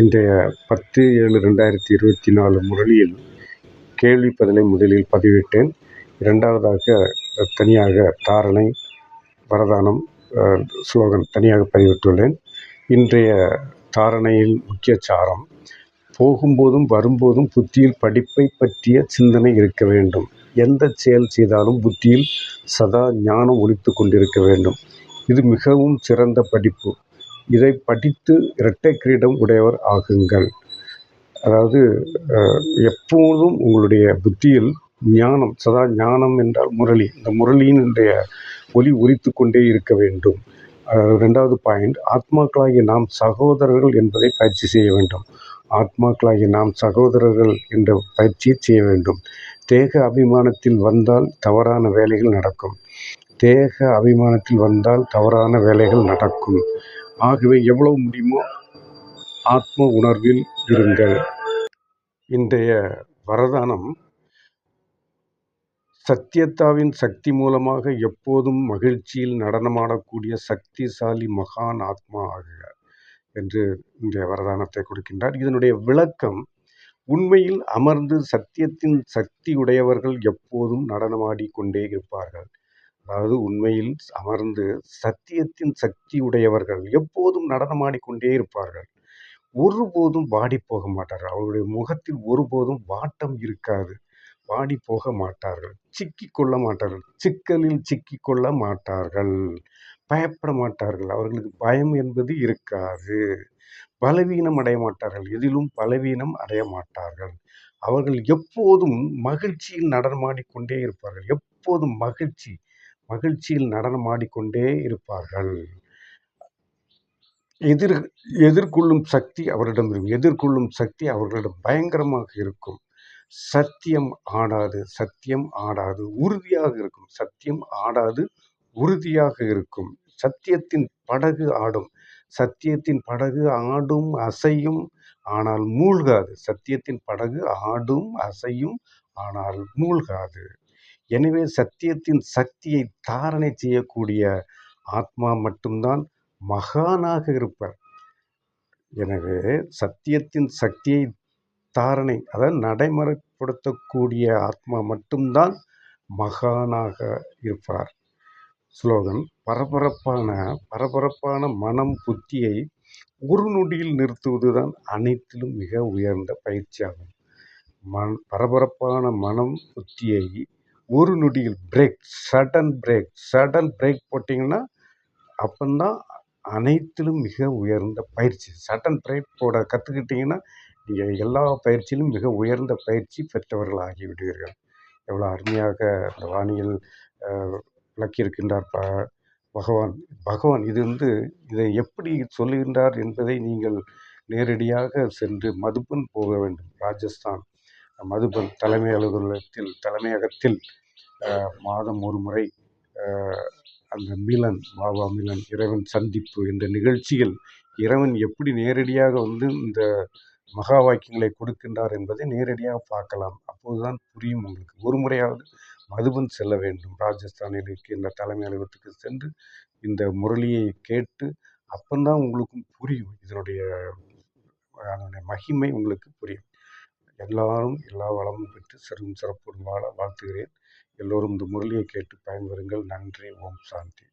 இன்றைய 10/7/2024 முரளியில் கேள்வி பதிலை முதலில் பதிவிட்டேன். இரண்டாவதாக தனியாக தாரணை, வரதானம், ஸ்லோகன் தனியாக பதிவிட்டுள்ளேன். இன்றைய தாரணையில் முக்கிய சாரம்: போகும்போதும் வரும்போதும் புத்தியில் படிப்பை பற்றிய சிந்தனை இருக்க வேண்டும். எந்த செயல் செய்தாலும் புத்தியில் சதா ஞானம் ஒலித்து கொண்டிருக்க வேண்டும். இது மிகவும் சிறந்த படிப்பு. இதை படித்து இரட்டை கிரீடம் உடையவர் ஆகுங்கள். அதாவது எப்போதும் உங்களுடைய புத்தியில் ஞானம், சதா ஞானம் என்றால் முரளி, இந்த முரளியினுடைய ஒலி ஒலித்து கொண்டே இருக்க வேண்டும். ரெண்டாவது பாயிண்ட், ஆத்மாக்களாகிய நாம் சகோதரர்கள் என்பதை பயிற்சி செய்ய வேண்டும். ஆத்மாக்களாகிய நாம் சகோதரர்கள் என்ற பயிற்சியை செய்ய வேண்டும். தேக அபிமானத்தில் வந்தால் தவறான வேலைகள் நடக்கும். தேக அபிமானத்தில் வந்தால் தவறான வேலைகள் நடக்கும். ஆகவே எவ்வளவு முடியுமோ ஆத்ம உணர்வில் இருங்கள். இன்றைய வரதானம்: சத்யத்தாவின் சக்தி மூலமாக எப்போதும் மகிழ்ச்சியில் நடனமாடக்கூடிய சக்திசாலி மகான் ஆத்மா ஆகுக என்று இன்றைய வரதானத்தை கொடுக்கின்றார். இதனுடைய விளக்கம்: உண்மையில் அமர்ந்து சத்தியத்தின் சக்தி உடையவர்கள் எப்போதும் நடனமாடி கொண்டே இருப்பார்கள். அதாவது உண்மையில் அமர்ந்து சத்தியத்தின் சக்தி உடையவர்கள் எப்போதும் நடனமாடிக்கொண்டே இருப்பார்கள். ஒருபோதும் வாடி போக மாட்டார்கள். அவருடைய முகத்தில் ஒருபோதும் வாட்டம் இருக்காது. வாடி போக மாட்டார்கள். சிக்கிக்கொள்ள மாட்டார்கள். சிக்கலில் சிக்கிக்கொள்ள மாட்டார்கள். பயப்பட மாட்டார்கள். அவர்களுக்கு பயம் என்பது இருக்காது. பலவீனம் அடைய மாட்டார்கள். எதிலும் பலவீனம் அடைய மாட்டார்கள். அவர்கள் எப்போதும் மகிழ்ச்சியில் நடனமாடிக்கொண்டே இருப்பார்கள். எப்போதும் மகிழ்ச்சியில் நடனமாடிக்கொண்டே இருப்பார்கள். எதிர்கொள்ளும் சக்தி அவரிடம் இருக்கும். எதிர்கொள்ளும் சக்தி அவர்களிடம் பயங்கரமாக இருக்கும். சத்தியம் ஆடாது, உறுதியாக இருக்கும். சத்தியம் ஆடாது, உறுதியாக இருக்கும். சத்தியத்தின் படகு ஆடும். சத்தியத்தின் படகு ஆடும், அசையும், ஆனால் மூழ்காது. சத்தியத்தின் படகு ஆடும், அசையும், ஆனால் மூழ்காது. எனவே சத்தியத்தின் சக்தியை தாரணை செய்யக்கூடிய ஆத்மா மட்டும்தான் மகானாக இருப்பார். எனவே சத்தியத்தின் சக்தியை தாரணை, அதாவது நடைமுறைப்படுத்தக்கூடிய ஆத்மா மட்டும்தான் மகானாக இருப்பார். ஸ்லோகன்: பரபரப்பான மனம் புத்தியை ஒரு நொடியில் நிறுத்துவதுதான் அனைத்திலும் மிக உயர்ந்த பயிற்சியாகும். பரபரப்பான மனம் புத்தியை ஒரு நொடியில் சடன் பிரேக் போட்டிங்கன்னா அப்பந்தான் அனைத்திலும் மிக உயர்ந்த பயிற்சி. சடன் பிரேக் போட கற்றுக்கிட்டிங்கன்னா நீங்கள் எல்லா பயிற்சியிலும் மிக உயர்ந்த பயிற்சி பெற்றவர்கள் ஆகிவிடுவீர்கள். எவ்வளோ அருமையாக அந்த வாணியில் விளக்கியிருக்கின்றார் பகவான். இதை எப்படி சொல்லுகின்றார் என்பதை நீங்கள் நேரடியாக சென்று மதுபன் போக வேண்டும். ராஜஸ்தான் மதுபன் தலைமையகத்தில் மாதம் ஒரு முறை அந்த பாபா மிலன் இறைவன் சந்திப்பு என்ற நிகழ்ச்சியில் இறைவன் எப்படி நேரடியாக வந்து இந்த மகா வாக்கியங்களை கொடுக்கின்றார் என்பதை நேரடியாக பார்க்கலாம். அப்போதுதான் புரியும் உங்களுக்கு. ஒரு முறையாவது மதுபன் செல்ல வேண்டும். ராஜஸ்தானில் இருக்கின்ற தலைமை அலுவலகத்துக்கு சென்று இந்த முரளியை கேட்டு அப்பந்தான் உங்களுக்கும் புரியும். இதனுடைய மகிமை உங்களுக்கு புரியும். எல்லாரும் எல்லா வளமும் பெற்று சிறப்புடன் வாழ வாழ்த்துகிறேன். எல்லோரும் இந்த முரளியை கேட்டு பயன்பெறுங்கள். நன்றி. ஓம் சாந்தி.